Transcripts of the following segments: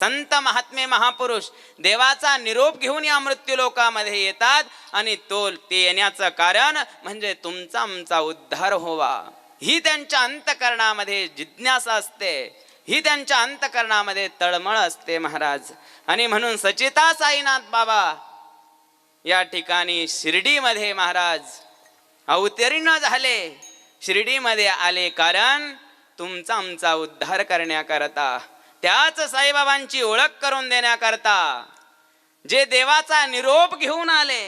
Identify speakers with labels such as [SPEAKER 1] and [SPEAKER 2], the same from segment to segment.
[SPEAKER 1] संत महात्मे महापुरुष देवाचा निरोप घेऊन या मृत्यूलोकामध्ये येतात आणि ते येण्याचं कारण म्हणजे तुमचा आमचा उद्धार व्हावा, ही त्यांच्या अंतकरणामध्ये जिज्ञासा असते, ही त्यांच्या अंतकरणामध्ये तळमळ असते महाराज. आणि म्हणून सचिता साईनाथ बाबा या ठिकाणी शिर्डीमध्ये महाराज अवतीर्ण झाले, शिर्डीमध्ये आले कारण तुमचा आमचा उद्धार करण्याकरता, त्याच साईबाबांची ओळख करून देण्याकरता. जे देवाचा निरोप घेऊन आले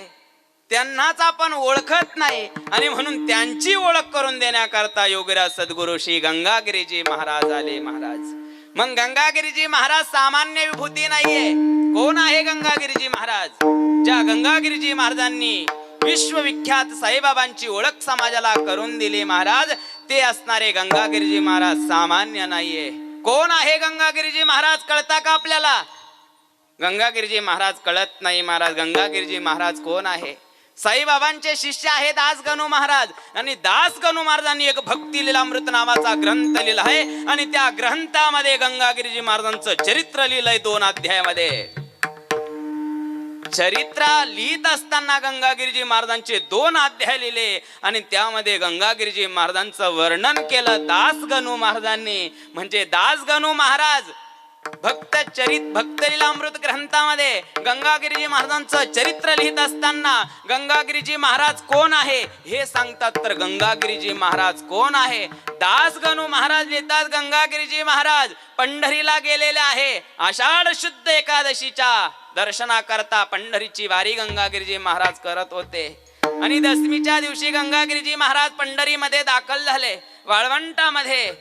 [SPEAKER 1] त्यांनाच आपण ओळखत नाही आणि म्हणून त्यांची ओळख करून देण्याकरता योगीराज सद्गुरू श्री गंगागिरीजी महाराज आले महाराज. मग गंगागिरीजी महाराज सामान्य विभूती नाहीये. कोण आहे गंगागिरीजी महाराज? ज्या गंगागिरीजी महाराजांनी विश्वविख्यात साईबाबांची ओळख समाजाला करून दिली महाराज, ते असणारे गंगागिरीजी महाराज सामान्य नाहीये. कोण आहे गंगागिरीजी महाराज कळता का आपल्याला? गंगागिरीजी महाराज कळत नाही महाराज. गंगागिरीजी महाराज कोण आहे? साईबाबांचे शिष्य आहे दासगणू महाराज. आणि दासगणू महाराजांनी एक भक्ती लीलामृत नावाचा ग्रंथ लिहिला आहे आणि त्या ग्रंथामध्ये गंगागिरीजी महाराजांचं चरित्र लिहिलंय 2 अध्यायामध्ये. चरित्र लिहित असताना गंगागिरीजी महाराजांचे 2 अध्याय लिहिले आणि त्यामध्ये गंगागिरीजी महाराजांचं वर्णन केलं दासगणू महाराजांनी. म्हणजे दासगणू महाराज भक्तलीलामृत ग्रंथामध्ये गंगागिरीजी महाराजांचं चरित्र लिहित असताना गंगागिरीजी महाराज कोण आहे हे सांगतात. तर गंगागिरीजी महाराज कोण आहे? दासगणू महाराज लिहितात गंगागिरीजी महाराज पंढरीला गेलेले आहे. आषाढ शुद्ध एकादशीच्या दर्शनाकरता पंढरीची वारी गंगागिरीजी महाराज करत होते आणि दशमीच्या दिवशी गंगागिरीजी महाराज पंढरीमध्ये दाखल झाले. वाळवंटामध्ये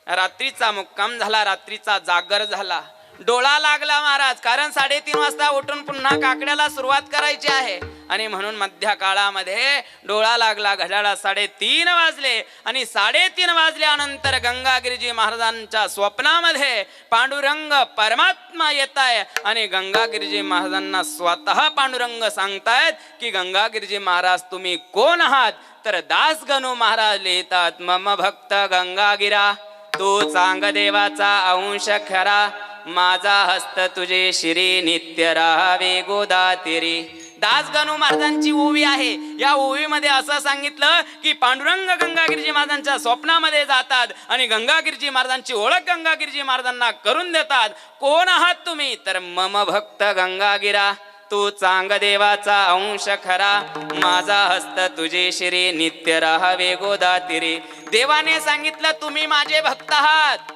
[SPEAKER 1] रात्रीचा मुक्काम झाला, रात्रीचा जागर झाला. डोळा लागला महाराज, कारण 3:30 वाजता उठून पुन्हा काकड्याला सुरुवात करायची आहे आणि म्हणून मध्य काळामध्ये डोळा लागला. घड्याळा 3:30 वाजले आणि 3:30 वाजल्यानंतर गंगागिरीजी महाराजांच्या स्वप्नामध्ये पांडुरंग परमात्मा येत आहे आणि गंगागिरीजी महाराजांना स्वतः पांडुरंग सांगतायत की गंगागिरीजी महाराज तुम्ही कोण आहात? तर दासगणू महाराज लिहितात मम भक्त गंगागिरा तू चांग देवाचा अंश खरा, माझा हस्त तुझे श्री नित्य राहावे गोदातिरी. दासगणू महाराजांची ओवी आहे. या ओवीमध्ये असं सांगितलं की पांडुरंग गंगागिरीजी महाराजांच्या स्वप्नामध्ये जातात आणि गंगागिरीजी महाराजांची ओळख गंगागिरीजी महाराजांना करून देतात. कोण आहात तुम्ही? तर मम भक्त गंगागिरा तू चांग देवाचा अंश खरा, माझा हस्त तुझे श्री नित्य राहावे गोदातिरी. देवाने सांगितलं तुम्ही माझे भक्त आहात,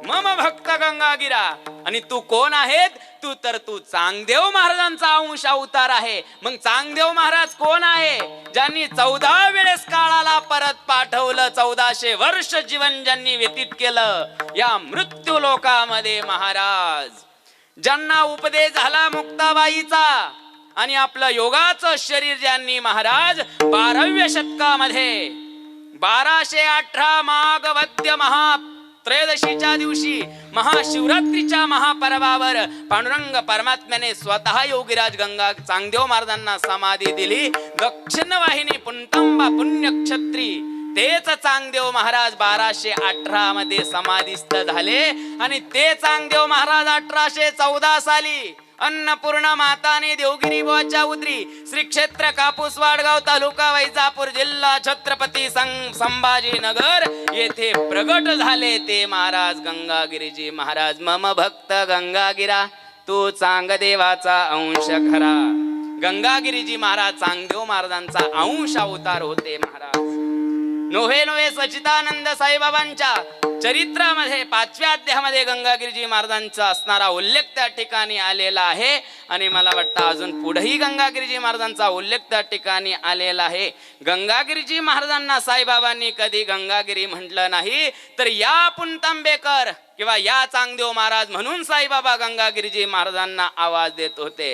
[SPEAKER 1] मम भक्त गंगागिरा. आणि तू कोण आहेत? तू चांगदेव महाराजांचा अंश अवतार आहे. मग चांगदेव महाराज कोण आहे? ज्यांनी 14 वेळेस काळाला परत पाठवलं, 1400 वर्ष जीवन ज्यांनी व्यतीत केलं या मृत्यू लोकामध्ये महाराज. ज्यांना उपदेश झाला मुक्ताबाईचा आणि आपलं योगाचं शरीर ज्यांनी महाराज 12व्या शतकामध्ये 1218 माघ वद्य त्रयोदशीच्या दिवशी महाशिवरात्रीच्या महापर्वावर पांडुरंग परमात्म्याने स्वतः योगीराज चांगदेव महाराजांना समाधी दिली. दक्षिण वाहिनी पुंतंबा पुण्यक्षत्री तेच चांगदेव महाराज 1218 मध्ये समाधीस्थ झाले आणि ते चांगदेव महाराज 1814 साली अन्नपूर्णा माताने देवगिरी बुवाच्या उद्री श्री क्षेत्र कापूस वाडगाव तालुका वैजापूर जिल्हा छत्रपती संभाजीनगर येथे प्रगट झाले. ते महाराज गंगागिरीजी महाराज मम भक्त गंगागिरा तू चांगदेवाचा अंश खरा. गंगागिरीजी महाराज चांगदेव महाराजांचा अंश अवतार होते महाराज. नोव्हे सच्चिदानंद साईबाबांच्या चरित्रामध्ये 5व्या अध्यायामध्ये गंगागिरीजी महाराजांचा असणारा उल्लेख त्या ठिकाणी आलेला आहे आणि मला वाटतं अजून पुढेही गंगागिरीजी महाराजांचा उल्लेख त्या ठिकाणी आलेला आहे. गंगागिरीजी महाराजांना साईबाबांनी कधी गंगागिरी म्हटलं नाही, तर या पुंतांबेकर किंवा या चांगदेव महाराज म्हणून साईबाबा गंगागिरीजी महाराजांना आवाज देत होते.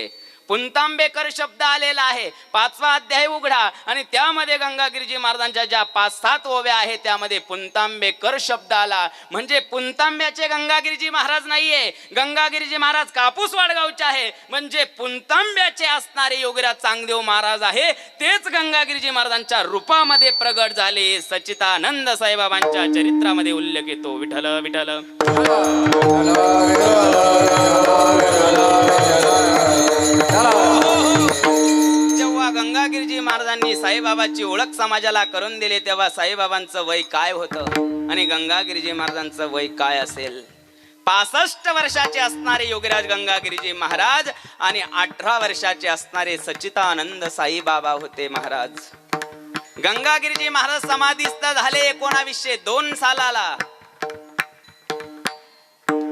[SPEAKER 1] पुंतांबेकर शब्द आलेला आहे. 5वा अध्याय उघडा आणि त्यामध्ये गंगागिरीजी महाराजांच्या ज्या 5-7 ओव्या आहेत त्यामध्ये पुंतांबेकर शब्द आला. म्हणजे पुंतांब्याचे गंगागिरीजी महाराज नाहीये, गंगागिरीजी महाराज कापूस वाडगावचे आहे. म्हणजे पुंतांब्याचे असणारे योगीराज चांगदेव महाराज आहे, तेच गंगागिरीजी महाराजांच्या रूपामध्ये प्रगट झाले. सच्चिदानंद साईबाबांच्या चरित्रामध्ये उल्लेख येतो. विठ्ठल विठ्ठल. जेव्हा गंगागिरीजी महाराजांनी साईबाबाची ओळख समाजाला करून दिली तेव्हा साईबाबांचं वय काय होतं आणि गंगागिरीजी महाराजांचं वय काय असेल? 65 वर्षाचे असणारे योगीराज गंगागिरीजी महाराज आणि 18 वर्षाचे असणारे सच्चिदानंद साईबाबा होते महाराज. गंगागिरीजी महाराज समाधीस्थ झाले 1902 सालाला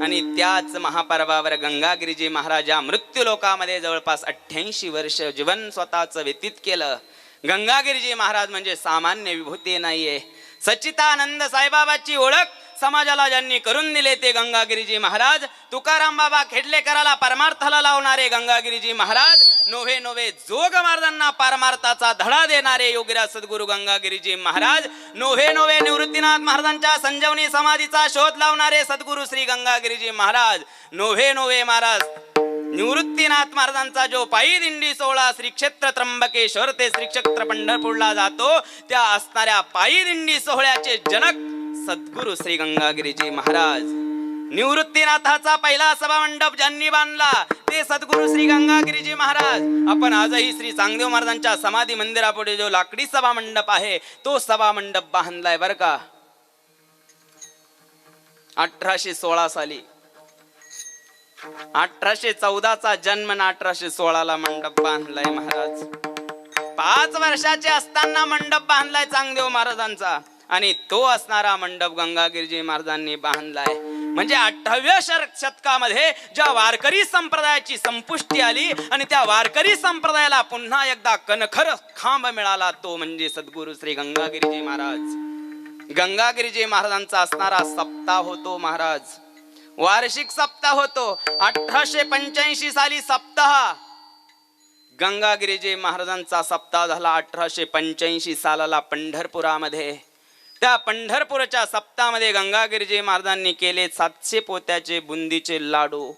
[SPEAKER 1] आणि त्याच महापर्वावर गंगागिरीजी महाराज या मृत्यू लोकामध्ये जवळपास 88 वर्ष जीवन स्वतःचं व्यतीत केलं. गंगागिरीजी महाराज म्हणजे सामान्य विभूती नाहीये. सच्चिदानंद साईबाबाची ओळख समाजाला ज्यांनी करून दिले ते गंगागिरीजी महाराज. तुकाराम बाबा खेडलेकराला परमार्थाला लावणारे गंगागिरीजी महाराज. नोव्हे नोव्हे जोग महाराजांना परमार्थाचा धडा देणारे योगीराज सद्गुरू गंगागिरीजी महाराज. नोव्हे नोव्हे निवृत्तीनाथ महाराजांच्या संजीवनी समाधीचा शोध लावणारे सद्गुरू श्री गंगागिरीजी महाराज. नोव्हे नोव्हे महाराज निवृत्तीनाथ महाराजांचा जो पायी दिंडी सोहळा श्री क्षेत्र त्र्यंबकेश्वर ते श्री क्षेत्र पंढरपूरला जातो त्या असणाऱ्या पायी दिंडी सोहळ्याचे जनक सद्गुरू श्री गंगागिरीजी महाराज. निवृत्तीनाथाचा पहिला सभा मंडप ज्यांनी बांधला ते सद्गुरू श्री गंगागिरीजी महाराज. आपण आजही श्री चांगदेव महाराजांच्या समाधी मंदिरापुढे जो लाकडी सभा मंडप आहे तो सभा मंडप बांधलाय बर का. 1816 साली 1814चा जन्म 1816ला मंडप बांधलाय महाराज. 5 वर्षाचे असताना मंडप बांधलाय चांगदेव महाराजांचा आणि तो असणारा मंडप गंगागिरीजी महाराजांनी बांधलाय. म्हणजे 18व्या शतकामध्ये ज्या वारकरी संप्रदायाची संपुष्टी आली आणि त्या वारकरी संप्रदायाला पुन्हा एकदा कणखर खांब मिळाला तो म्हणजे सद्गुरू श्री गंगागिरीजी महाराज. गंगागिरीजी महाराजांचा असणारा सप्ताह होतो महाराज, वार्षिक सप्ताह होतो. 1885 साली सप्ताह गंगागिरीजी महाराजांचा सप्ताह झाला. 1885 सालाला पंढरपुरामध्ये. त्या पंढरपूरच्या सप्ताहामध्ये गंगागिरीजी महाराजांनी केले 700 पोत्याचे बुंदीचे लाडू.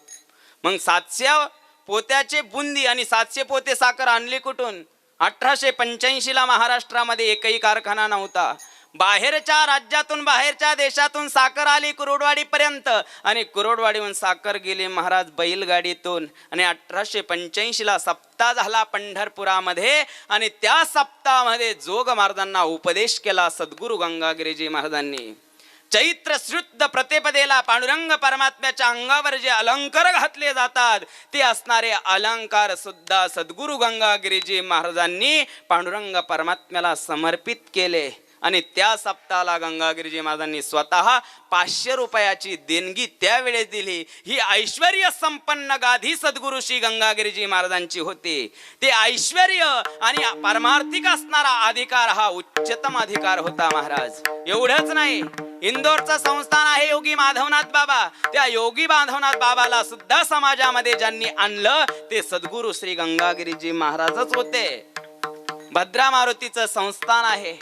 [SPEAKER 1] मग 700 पोत्याचे बुंदी आणि 700 पोते साखर आणली कुठून? 1885 ला महाराष्ट्रामध्ये एकही कारखाना नव्हता. बाहेरच्या राज्यातून बाहेरच्या देशातून साखर आली कुरोडवाडी पर्यंत आणि कुरोडवाडीहून साखर गेली महाराज बैलगाडीतून. आणि 1885 ला सप्ताह झाला पंढरपुरामध्ये आणि त्या सप्ताहामध्ये जोग महाराजांना उपदेश केला सद्गुरू गंगागिरीजी महाराजांनी. चैत्र शुद्ध प्रतिपदेला पांडुरंग परमात्म्याच्या अंगावर जे अलंकार घातले जातात ते असणारे अलंकार सुद्धा सद्गुरू गंगागिरीजी महाराजांनी पांडुरंग परमात्म्याला समर्पित केले. आणि त्या सप्ताहाला गंगागिरीजी महाराजांनी स्वतः 500 रुपयाची देणगी त्यावेळेस दिली. ही ऐश्वर्य संपन्न गाधी सद्गुरू श्री गंगागिरीजी महाराजांची होती. ते ऐश्वर्य आणि पारमार्थिक असणारा अधिकार हा उच्चतम अधिकार होता महाराज. एवढंच नाही, इंदोरचं संस्थान आहे योगी माधवनाथ बाबा. त्या योगी माधवनाथ बाबाला सुद्धा समाजामध्ये ज्यांनी आणलं ते सद्गुरू श्री गंगागिरीजी महाराजच होते. भद्रा मारुतीचं संस्थान आहे.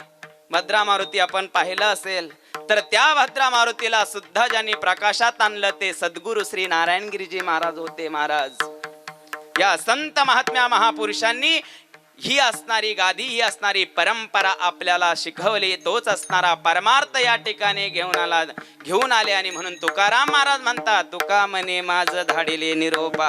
[SPEAKER 1] भद्रा मारुती आपण पाहिलं असेल तर त्या भद्रा मारुतीला सुद्धा ज्यांनी प्रकाशात आणलं ते सद्गुरू श्री नारायणगिरीजी महाराज होते महाराज. या संत महात्म्या महापुरुषांनी ही असणारी गादी ही असणारी परंपरा आपल्याला शिकवली. तोच असणारा परमार्थ या ठिकाणी घेऊन आले आणि म्हणून तुकाराम महाराज म्हणतात तुका म्हणे माझ धाडिले निरोपा.